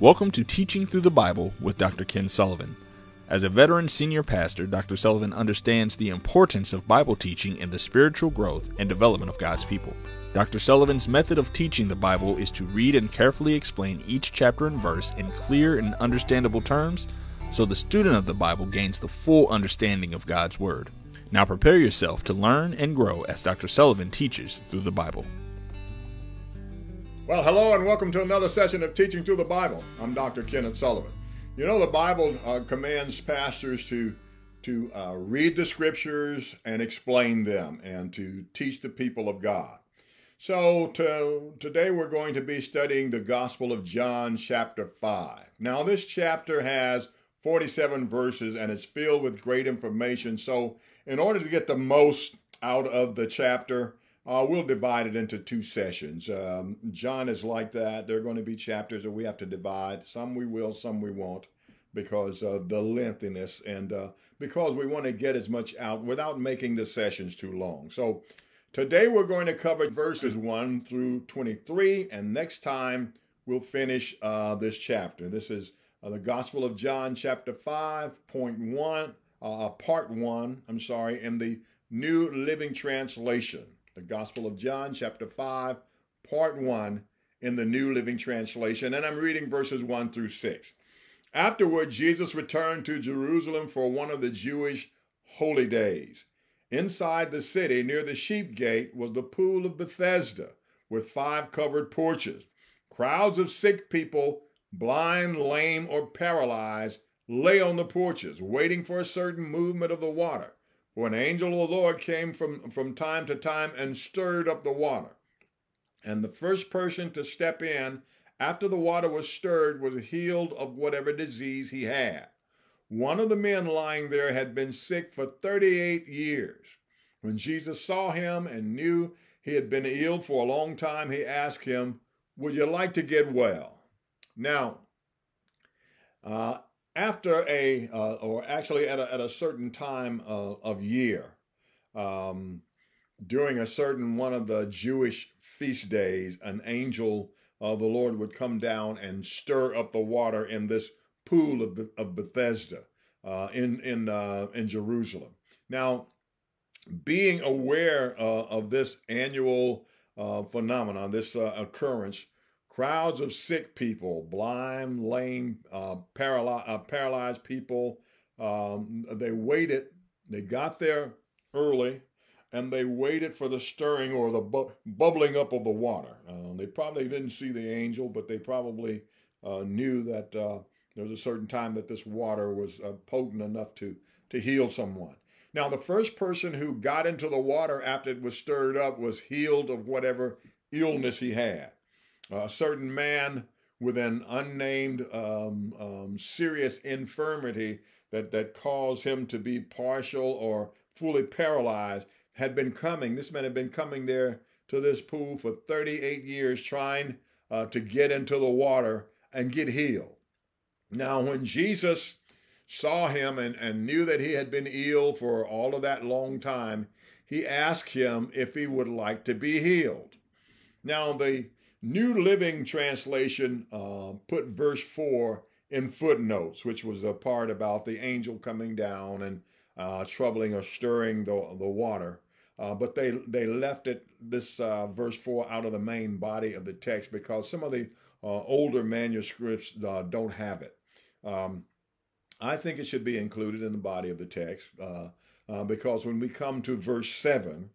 Welcome to Teaching Through the Bible with Dr. Ken Sullivan. As a veteran senior pastor, Dr. Sullivan understands the importance of Bible teaching in the spiritual growth and development of God's people. Dr. Sullivan's method of teaching the Bible is to read and carefully explain each chapter and verse in clear and understandable terms, so the student of the Bible gains the full understanding of God's Word. Now prepare yourself to learn and grow as Dr. Sullivan teaches through the Bible. Well, hello and welcome to another session of Teaching Through the Bible. I'm Dr. Kenneth Sullivan. You know, the Bible commands pastors to read the scriptures and explain them and to teach the people of God. So today we're going to be studying the Gospel of John chapter 5. Now this chapter has 47 verses and it's filled with great information. So in order to get the most out of the chapter, we'll divide it into two sessions. John is like that. There are going to be chapters that we have to divide. Some we will, some we won't, because of the lengthiness and because we want to get as much out without making the sessions too long. So today we're going to cover verses 1 through 23, and next time we'll finish this chapter. This is the Gospel of John chapter 5, part 1, in the New Living Translation. The Gospel of John, chapter 5, part 1, in the New Living Translation, and I'm reading verses 1 through 6. Afterward, Jesus returned to Jerusalem for one of the Jewish holy days. Inside the city, near the sheep gate, was the pool of Bethesda, with 5 covered porches. Crowds of sick people, blind, lame, or paralyzed, lay on the porches, waiting for a certain movement of the water. For an angel of the Lord came from time to time and stirred up the water. And the first person to step in after the water was stirred was healed of whatever disease he had. One of the men lying there had been sick for 38 years. When Jesus saw him and knew he had been ill for a long time, he asked him, "Would you like to get well?" Now, after at a certain time of year, during a certain one of the Jewish feast days, an angel of the Lord would come down and stir up the water in this pool of Bethesda in Jerusalem. Now, being aware of this annual phenomenon, this occurrence, crowds of sick people, blind, lame, paralyzed people, they waited. They got there early, and they waited for the stirring or the bubbling up of the water. They probably didn't see the angel, but they probably knew that there was a certain time that this water was potent enough to heal someone. Now, the first person who got into the water after it was stirred up was healed of whatever illness he had. A certain man with an unnamed serious infirmity that caused him to be partial or fully paralyzed had been coming. This man had been coming there to this pool for 38 years trying to get into the water and get healed. Now, when Jesus saw him and knew that he had been ill for all of that long time, he asked him if he would like to be healed. Now, the New Living Translation put verse 4 in footnotes, which was a part about the angel coming down and troubling or stirring the water. But they left this verse 4 out of the main body of the text because some of the older manuscripts don't have it. I think it should be included in the body of the text because when we come to verse 7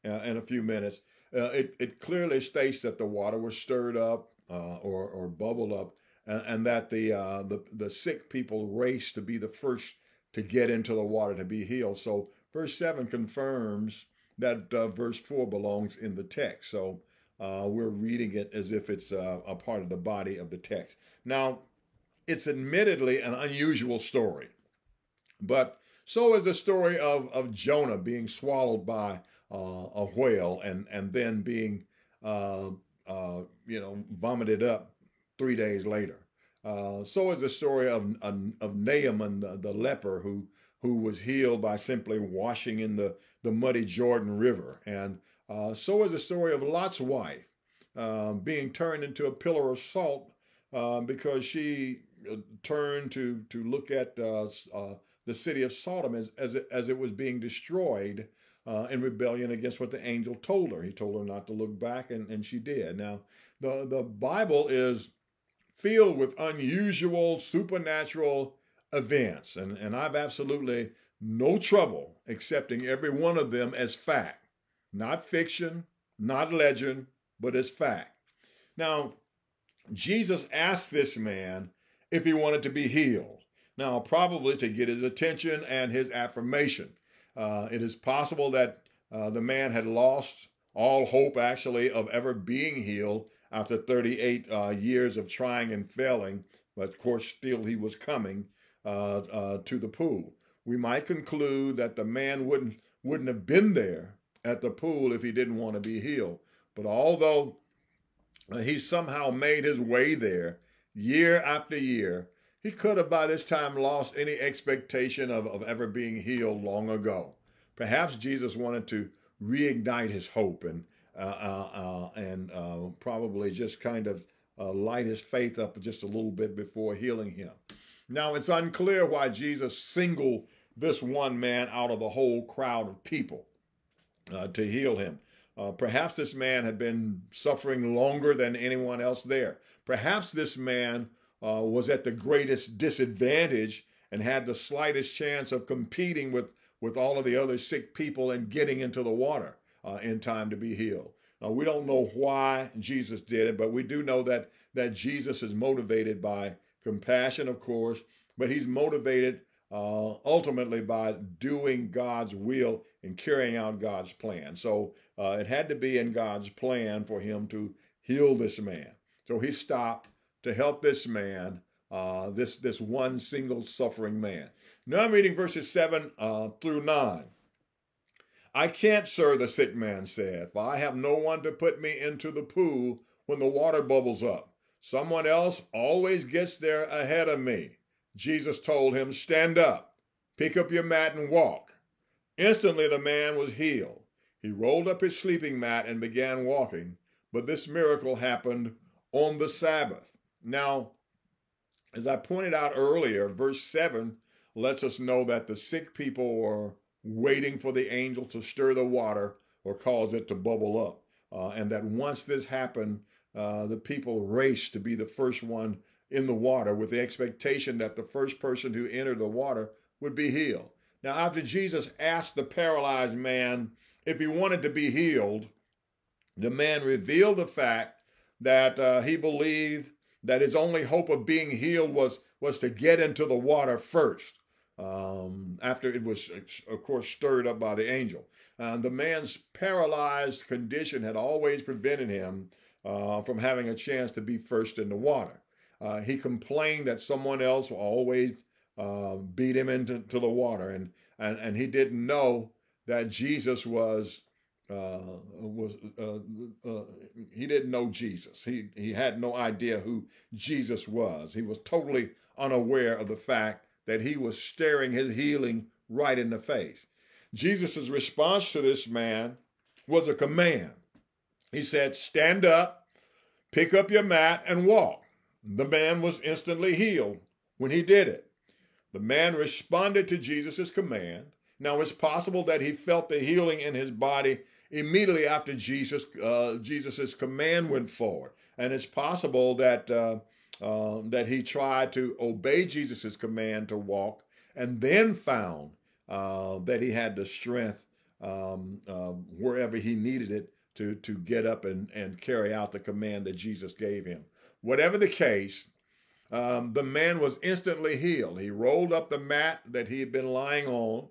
in a few minutes, it clearly states that the water was stirred up or bubbled up, and that the sick people raced to be the first to get into the water to be healed. So verse 7 confirms that verse 4 belongs in the text. So we're reading it as if it's a part of the body of the text. Now, it's admittedly an unusual story, but so is the story of Jonah being swallowed by a whale and then being vomited up 3 days later. So is the story of Naaman the leper who was healed by simply washing in the muddy Jordan River. And so is the story of Lot's wife being turned into a pillar of salt because she turned to look at the city of Sodom as it was being destroyed in rebellion against what the angel told her. He told her not to look back, and she did. Now, the Bible is filled with unusual supernatural events, and I've absolutely no trouble accepting every one of them as fact. Not fiction, not legend, but as fact. Now, Jesus asked this man if he wanted to be healed. Now, probably to get his attention and his affirmation. It is possible that the man had lost all hope, actually, of ever being healed after 38 years of trying and failing. But, of course, still he was coming to the pool. We might conclude that the man wouldn't have been there at the pool if he didn't want to be healed. But although he somehow made his way there year after year, he could have by this time lost any expectation of ever being healed long ago. Perhaps Jesus wanted to reignite his hope and probably just kind of light his faith up just a little bit before healing him. Now, it's unclear why Jesus singled this one man out of the whole crowd of people to heal him. Perhaps this man had been suffering longer than anyone else there. Perhaps this man was at the greatest disadvantage and had the slightest chance of competing with all of the other sick people and getting into the water in time to be healed. We don't know why Jesus did it, but we do know that Jesus is motivated by compassion, of course, but he's motivated ultimately by doing God's will and carrying out God's plan. So it had to be in God's plan for him to heal this man. So he stopped to help this man, this one single suffering man. Now I'm reading verses 7 through 9. I can't, sir, the sick man said, for I have no one to put me into the pool when the water bubbles up. Someone else always gets there ahead of me. Jesus told him, stand up, pick up your mat and walk. Instantly the man was healed. He rolled up his sleeping mat and began walking, but this miracle happened on the Sabbath. Now, as I pointed out earlier, verse 7 lets us know that the sick people were waiting for the angel to stir the water or cause it to bubble up. And that once this happened, the people raced to be the first one in the water with the expectation that the first person who entered the water would be healed. Now, after Jesus asked the paralyzed man if he wanted to be healed, the man revealed the fact that he believed that his only hope of being healed was to get into the water first, after it was, of course, stirred up by the angel. The man's paralyzed condition had always prevented him from having a chance to be first in the water. He complained that someone else always beat him into the water, and he didn't know that Jesus he didn't know Jesus. He had no idea who Jesus was. He was totally unaware of the fact that he was staring his healing right in the face. Jesus' response to this man was a command. He said, stand up, pick up your mat, and walk. The man was instantly healed when he did it. The man responded to Jesus' command. Now, it's possible that he felt the healing in his body immediately after Jesus' command went forward. And it's possible that he tried to obey Jesus' command to walk and then found that he had the strength wherever he needed it to get up and carry out the command that Jesus gave him. Whatever the case, the man was instantly healed. He rolled up the mat that he had been lying on,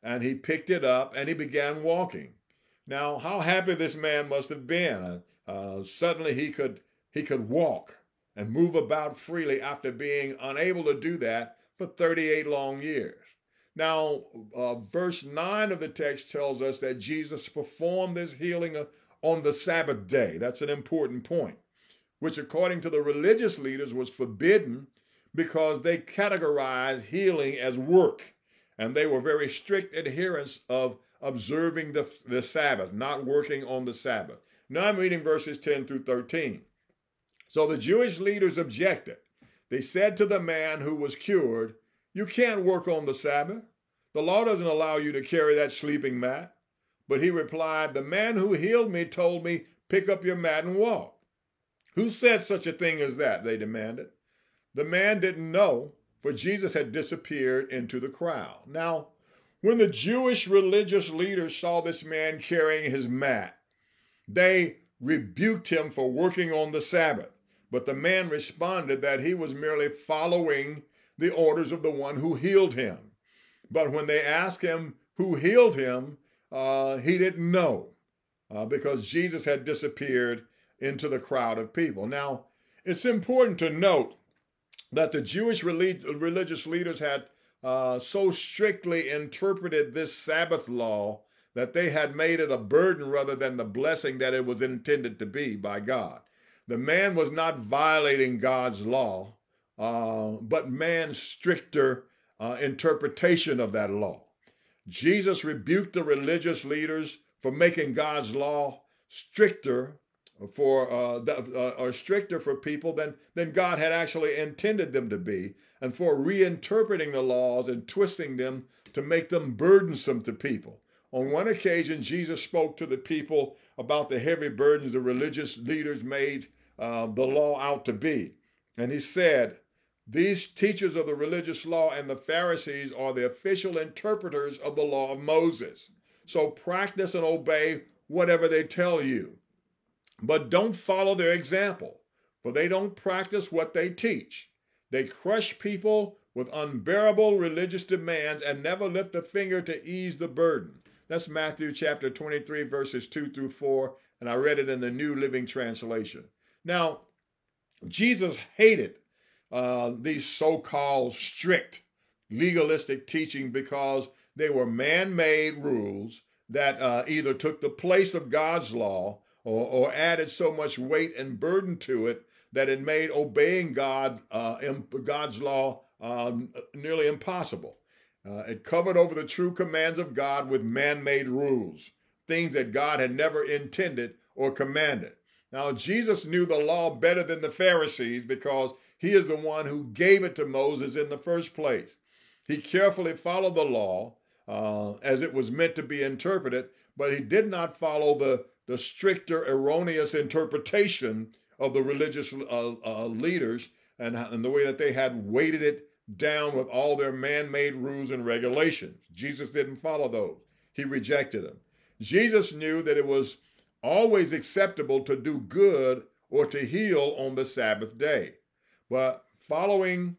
and he picked it up and he began walking. Now, how happy this man must have been. Suddenly he could walk and move about freely after being unable to do that for 38 long years. Now, verse 9 of the text tells us that Jesus performed this healing on the Sabbath day. That's an important point, which according to the religious leaders was forbidden because they categorized healing as work, and they were very strict adherents of observing the Sabbath, not working on the Sabbath. Now I'm reading verses 10 through 13. So the Jewish leaders objected. They said to the man who was cured, "You can't work on the Sabbath. The law doesn't allow you to carry that sleeping mat." But he replied, "The man who healed me told me, 'Pick up your mat and walk.'" "Who said such a thing as that?" they demanded. The man didn't know, for Jesus had disappeared into the crowd. Now, when the Jewish religious leaders saw this man carrying his mat, they rebuked him for working on the Sabbath. But the man responded that he was merely following the orders of the one who healed him. But when they asked him who healed him, he didn't know because Jesus had disappeared into the crowd of people. Now, it's important to note that the Jewish religious leaders had so strictly interpreted this Sabbath law that they had made it a burden rather than the blessing that it was intended to be by God. The man was not violating God's law, but man's stricter interpretation of that law. Jesus rebuked the religious leaders for making God's law stricter for people than God had actually intended them to be, and for reinterpreting the laws and twisting them to make them burdensome to people. On one occasion, Jesus spoke to the people about the heavy burdens the religious leaders made the law out to be. And he said, "These teachers of the religious law and the Pharisees are the official interpreters of the law of Moses. So practice and obey whatever they tell you. But don't follow their example, for they don't practice what they teach. They crush people with unbearable religious demands and never lift a finger to ease the burden." That's Matthew chapter 23, verses 2 through 4, and I read it in the New Living Translation. Now, Jesus hated these so-called strict legalistic teaching because they were man-made rules that either took the place of God's law or added so much weight and burden to it that it made obeying God's law nearly impossible. It covered over the true commands of God with man-made rules, things that God had never intended or commanded. Now, Jesus knew the law better than the Pharisees because he is the one who gave it to Moses in the first place. He carefully followed the law as it was meant to be interpreted, but he did not follow the stricter, erroneous interpretation of the religious leaders and the way that they had weighted it down with all their man-made rules and regulations. Jesus didn't follow those. He rejected them. Jesus knew that it was always acceptable to do good or to heal on the Sabbath day. But following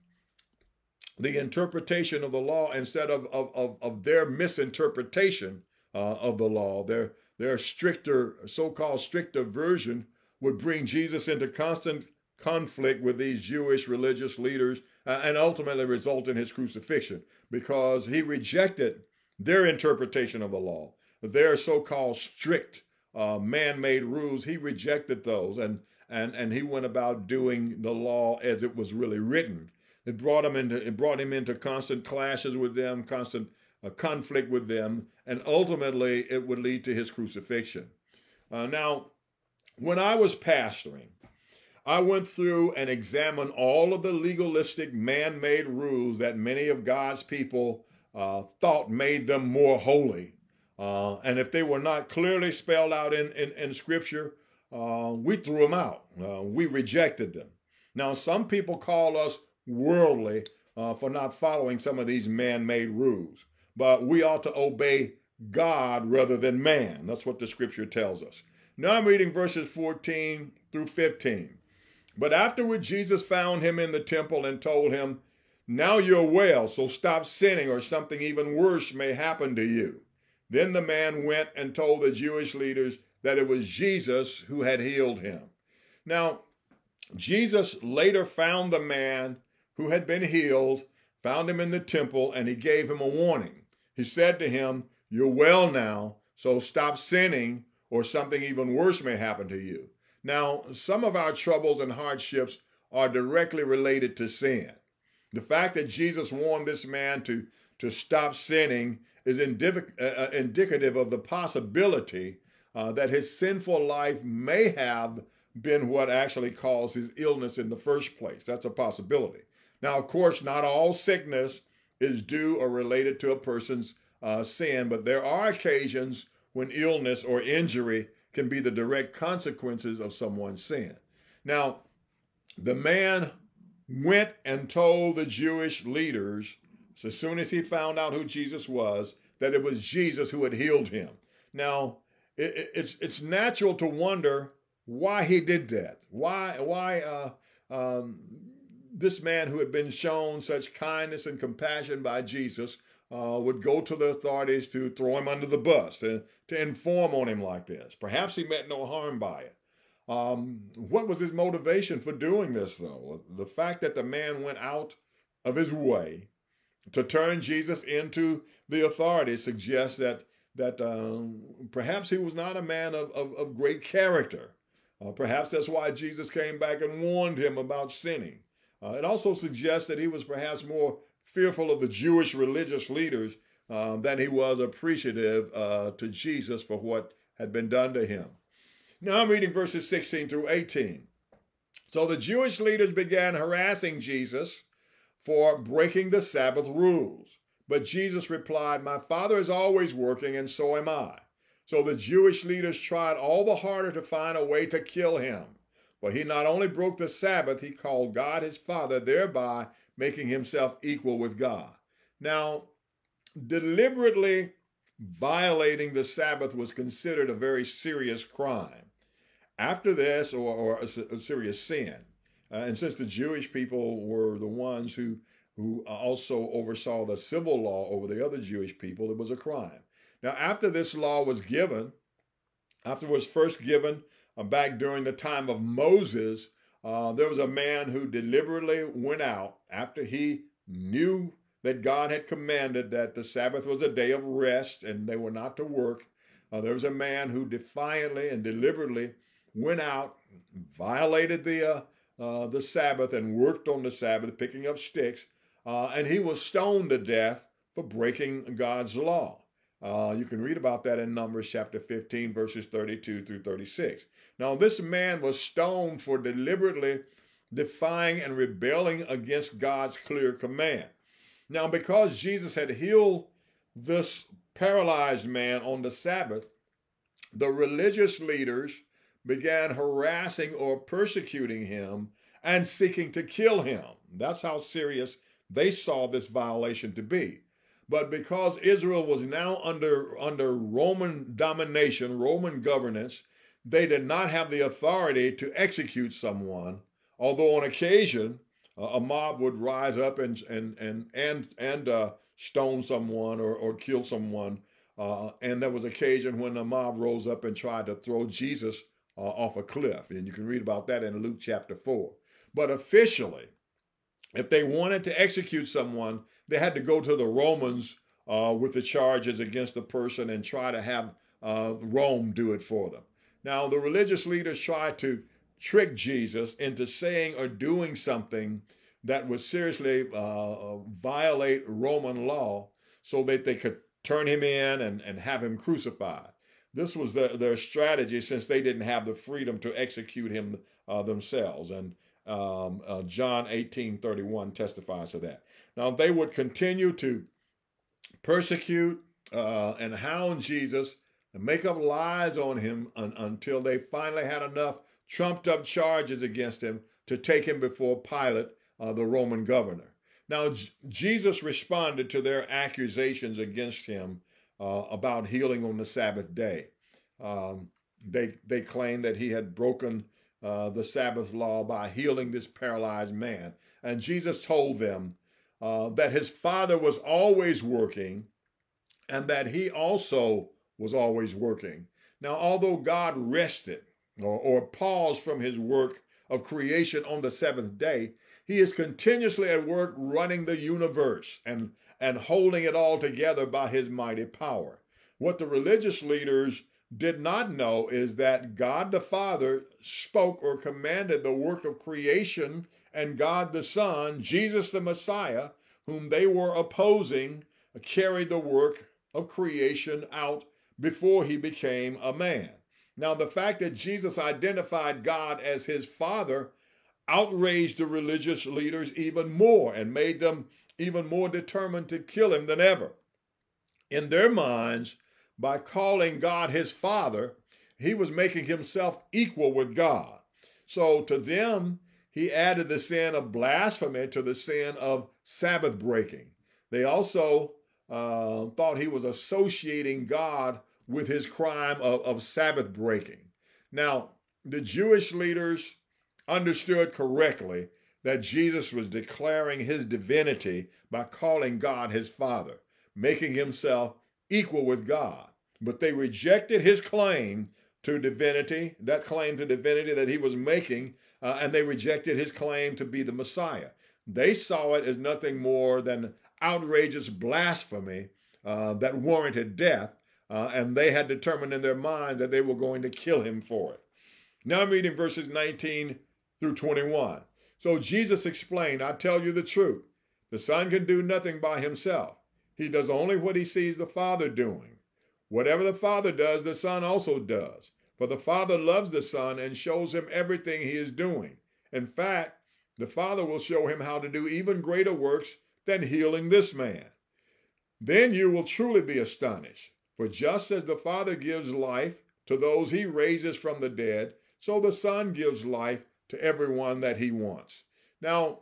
the interpretation of the law instead of their misinterpretation of the law, their stricter, so-called stricter version would bring Jesus into constant conflict with these Jewish religious leaders and ultimately result in his crucifixion because he rejected their interpretation of the law, their so-called strict man-made rules. He rejected those and he went about doing the law as it was really written. It brought him into constant clashes with them, constant conflict with them, and ultimately it would lead to his crucifixion. Now, when I was pastoring, I went through and examined all of the legalistic man-made rules that many of God's people thought made them more holy. And if they were not clearly spelled out in Scripture, we threw them out. We rejected them. Now, some people call us worldly for not following some of these man-made rules, but we ought to obey God rather than man. That's what the Scripture tells us. Now I'm reading verses 14 through 15. But afterward, Jesus found him in the temple and told him, "Now you're well, so stop sinning or something even worse may happen to you." Then the man went and told the Jewish leaders that it was Jesus who had healed him. Now, Jesus later found the man who had been healed, found him in the temple, and he gave him a warning. He said to him, "You're well now, so stop sinning or something even worse may happen to you." Now, some of our troubles and hardships are directly related to sin. The fact that Jesus warned this man to stop sinning is indicative of the possibility that his sinful life may have been what actually caused his illness in the first place. That's a possibility. Now, of course, not all sickness is due or related to a person's sin, but there are occasions when illness or injury can be the direct consequences of someone's sin. Now, the man went and told the Jewish leaders, so as soon as he found out who Jesus was, that it was Jesus who had healed him. Now, it's natural to wonder why he did that. Why this man who had been shown such kindness and compassion by Jesus would go to the authorities to throw him under the bus, to inform on him like this. Perhaps he meant no harm by it. What was his motivation for doing this, though? The fact that the man went out of his way to turn Jesus into the authorities suggests that perhaps he was not a man of great character. Perhaps that's why Jesus came back and warned him about sinning. It also suggests that he was perhaps more fearful of the Jewish religious leaders than he was appreciative to Jesus for what had been done to him. Now I'm reading verses 16 through 18. So the Jewish leaders began harassing Jesus for breaking the Sabbath rules. But Jesus replied, "My Father is always working, and so am I." So the Jewish leaders tried all the harder to find a way to kill him. For he not only broke the Sabbath, he called God his Father, thereby making himself equal with God. Now, deliberately violating the Sabbath was considered a very serious crime. After this, or a serious sin. And since the Jewish people were the ones who also oversaw the civil law over the other Jewish people, it was a crime. Now, after this law was given, after it was first given back during the time of Moses, there was a man who deliberately went out after he knew that God had commanded that the Sabbath was a day of rest and they were not to work. There was a man who defiantly and deliberately went out, violated the Sabbath and worked on the Sabbath, picking up sticks, and he was stoned to death for breaking God's law. You can read about that in Numbers chapter 15, verses 32 through 36. Now, this man was stoned for deliberately defying and rebelling against God's clear command. Now, because Jesus had healed this paralyzed man on the Sabbath, the religious leaders began harassing or persecuting him and seeking to kill him. That's how serious they saw this violation to be. But because Israel was now under Roman domination, Roman governance, they did not have the authority to execute someone, although on occasion a mob would rise up and stone someone or kill someone. And there was occasion when the mob rose up and tried to throw Jesus off a cliff. And you can read about that in Luke chapter 4. But officially, if they wanted to execute someone, they had to go to the Romans with the charges against the person and try to have Rome do it for them. Now, the religious leaders tried to trick Jesus into saying or doing something that would seriously violate Roman law so that they could turn him in and have him crucified. This was their strategy, since they didn't have the freedom to execute him themselves. And John 18:31 testifies to that. Now, they would continue to persecute and hound Jesus and make up lies on him until they finally had enough trumped up charges against him to take him before Pilate, the Roman governor. Now, Jesus responded to their accusations against him about healing on the Sabbath day. They claimed that he had broken the Sabbath law by healing this paralyzed man. And Jesus told them that his Father was always working and that he also was always working. Now, although God rested or paused from his work of creation on the seventh day, he is continuously at work running the universe and holding it all together by his mighty power. What the religious leaders did not know is that God the Father spoke or commanded the work of creation, and God the Son, Jesus the Messiah, whom they were opposing, carried the work of creation out before he became a man. Now, the fact that Jesus identified God as his Father outraged the religious leaders even more and made them even more determined to kill him than ever. In their minds, by calling God his Father, he was making himself equal with God. So to them, he added the sin of blasphemy to the sin of Sabbath breaking. They also thought he was associating God with his crime of Sabbath breaking. Now, the Jewish leaders understood correctly that Jesus was declaring his divinity by calling God his Father, making himself equal with God. But they rejected his claim to divinity, that claim to divinity that he was making, and they rejected his claim to be the Messiah. They saw it as nothing more than outrageous blasphemy that warranted death, and they had determined in their mind that they were going to kill him for it. Now I'm reading verses 19 through 21. So Jesus explained, I tell you the truth. The Son can do nothing by himself. He does only what he sees the Father doing. Whatever the Father does, the Son also does. For the Father loves the Son and shows him everything he is doing. In fact, the Father will show him how to do even greater works than healing this man. Then you will truly be astonished. For just as the Father gives life to those he raises from the dead, so the Son gives life to everyone that he wants. Now,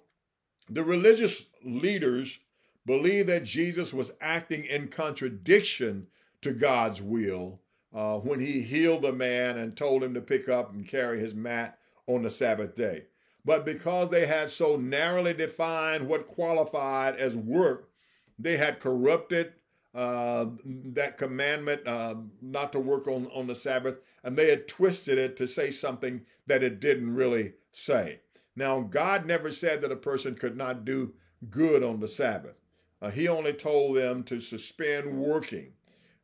the religious leaders believed that Jesus was acting in contradiction to God's will when he healed the man and told him to pick up and carry his mat on the Sabbath day. But because they had so narrowly defined what qualified as work, they had corrupted that commandment not to work on the Sabbath, and they had twisted it to say something that it didn't really say. Now, God never said that a person could not do good on the Sabbath. He only told them to suspend working.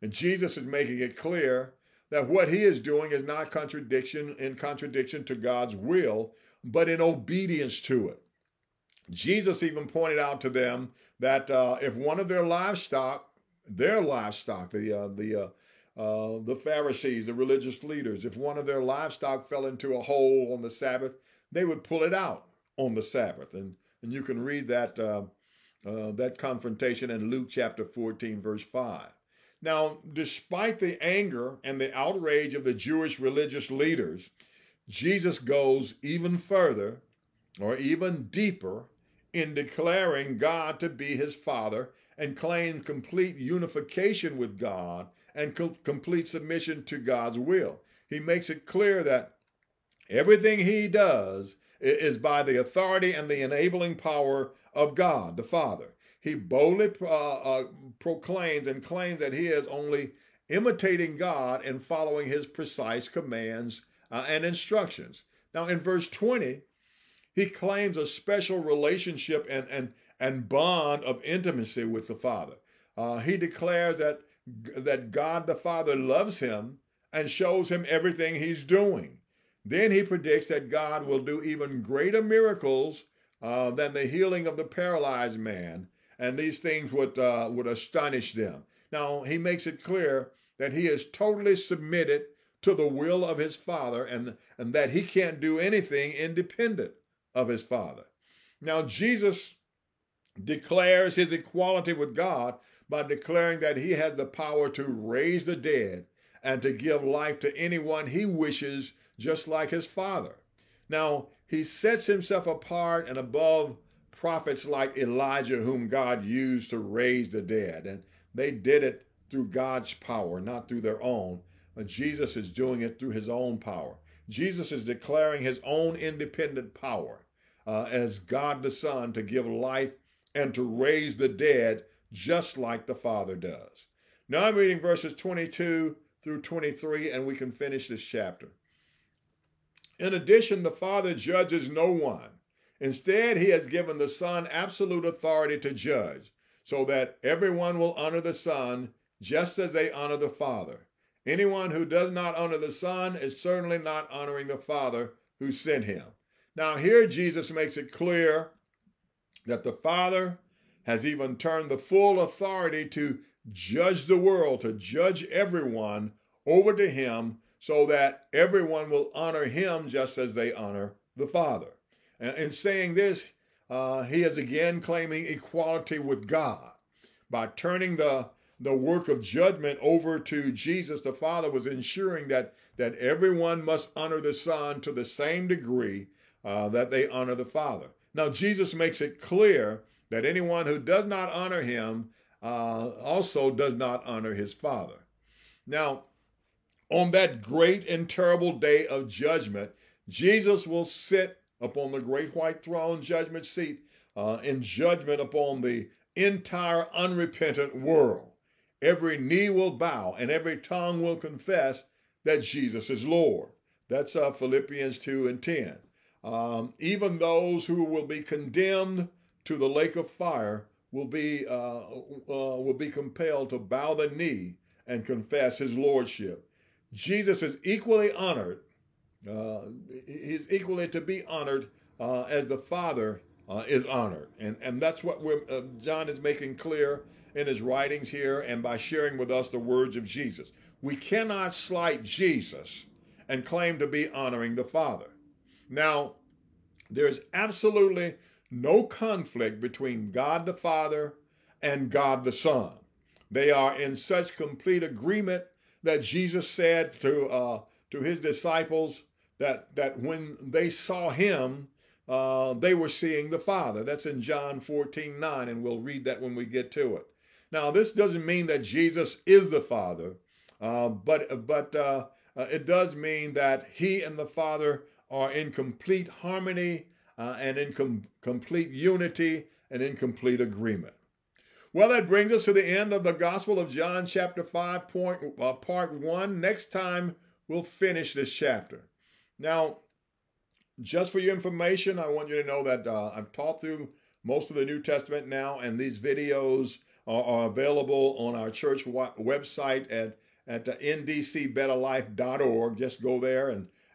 And Jesus is making it clear that what he is doing is not in contradiction to God's will, but in obedience to it. Jesus even pointed out to them that if one of their livestock, the Pharisees, the religious leaders, if one of their livestock fell into a hole on the Sabbath, they would pull it out on the Sabbath. And you can read that confrontation in Luke chapter 14, verse 5. Now, despite the anger and the outrage of the Jewish religious leaders, Jesus goes even further or even deeper in declaring God to be his Father and claim complete unification with God and complete submission to God's will. He makes it clear that everything he does is by the authority and the enabling power of God, the Father. He boldly proclaims and claims that he is only imitating God and following his precise commands and instructions. Now, in verse 20, he claims a special relationship and bond of intimacy with the Father. He declares that God the Father loves him and shows him everything he's doing. Then he predicts that God will do even greater miracles than the healing of the paralyzed man, and these things would astonish them. Now, he makes it clear that he is totally submitted to the will of his Father and that he can't do anything independent of his Father. Now, Jesus declares his equality with God by declaring that he has the power to raise the dead and to give life to anyone he wishes, just like his Father. Now, he sets himself apart and above prophets like Elijah, whom God used to raise the dead. And they did it through God's power, not through their own. But Jesus is doing it through his own power. Jesus is declaring his own independent power as God the Son to give life and to raise the dead just like the Father does. Now I'm reading verses 22 through 23, and we can finish this chapter. In addition, the Father judges no one. Instead, he has given the Son absolute authority to judge, so that everyone will honor the Son just as they honor the Father. Anyone who does not honor the Son is certainly not honoring the Father who sent him. Now here Jesus makes it clear that the Father has even turned the full authority to judge the world, to judge everyone over to him, so that everyone will honor him just as they honor the Father. And in saying this, he is again claiming equality with God. By turning the work of judgment over to Jesus, the Father was ensuring that everyone must honor the Son to the same degree that they honor the Father. Now, Jesus makes it clear that anyone who does not honor him also does not honor his Father. Now, on that great and terrible day of judgment, Jesus will sit upon the great white throne judgment seat in judgment upon the entire unrepentant world. Every knee will bow and every tongue will confess that Jesus is Lord. That's Philippians 2:10. Even those who will be condemned to the lake of fire will be compelled to bow the knee and confess his lordship. Jesus is equally honored. He's equally to be honored as the Father is honored. And that's what John is making clear in his writings here and by sharing with us the words of Jesus. We cannot slight Jesus and claim to be honoring the Father. Now, there's absolutely no conflict between God the Father and God the Son. They are in such complete agreement that Jesus said to his disciples that when they saw him, they were seeing the Father. That's in John 14:9, and we'll read that when we get to it. Now, this doesn't mean that Jesus is the Father, but it does mean that he and the Father are in complete harmony and in complete unity and in complete agreement. Well, that brings us to the end of the Gospel of John, chapter 5, part 1. Next time, we'll finish this chapter. Now, just for your information, I want you to know that I've taught through most of the New Testament now, and these videos are available on our church website at ndcbetterlife.org. Just go there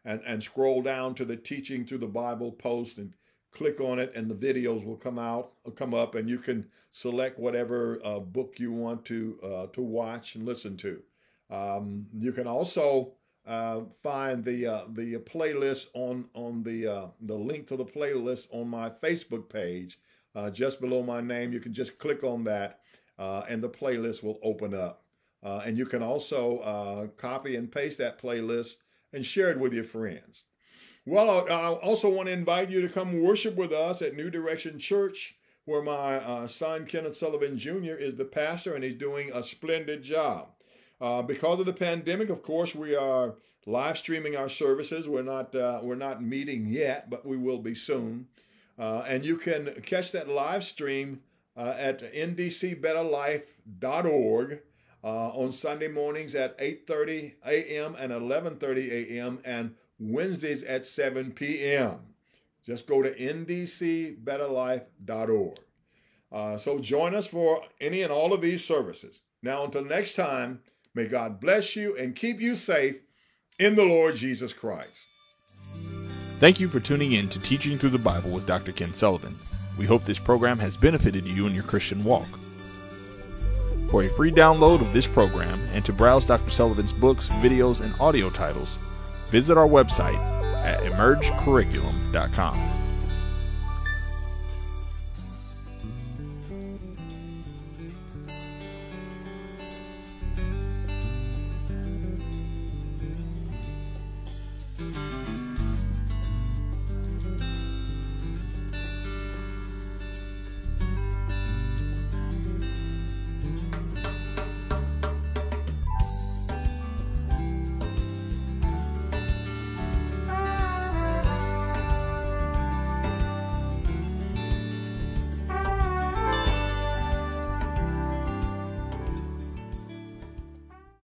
and scroll down to the Teaching Through the Bible post and click on it, and the videos will come up, and you can select whatever book you want to watch and listen to. You can also find the playlist on the link to the playlist on my Facebook page, just below my name. You can just click on that, and the playlist will open up. And you can also copy and paste that playlist and share it with your friends. Well, I also want to invite you to come worship with us at New Direction Church, where my son, Kenneth Sullivan Jr., is the pastor, and he's doing a splendid job. Because of the pandemic, of course, we are live streaming our services. We're not meeting yet, but we will be soon. And you can catch that live stream at ndcbetterlife.org on Sunday mornings at 8:30 a.m. and 11:30 a.m. and Wednesdays at 7 p.m. Just go to ndcbetterlife.org. So join us for any and all of these services. Now, until next time, may God bless you and keep you safe in the Lord Jesus Christ. Thank you for tuning in to Teaching Through the Bible with Dr. Ken Sullivan. We hope this program has benefited you in your Christian walk. For a free download of this program and to browse Dr. Sullivan's books, videos, and audio titles, visit our website at emergecurriculum.com.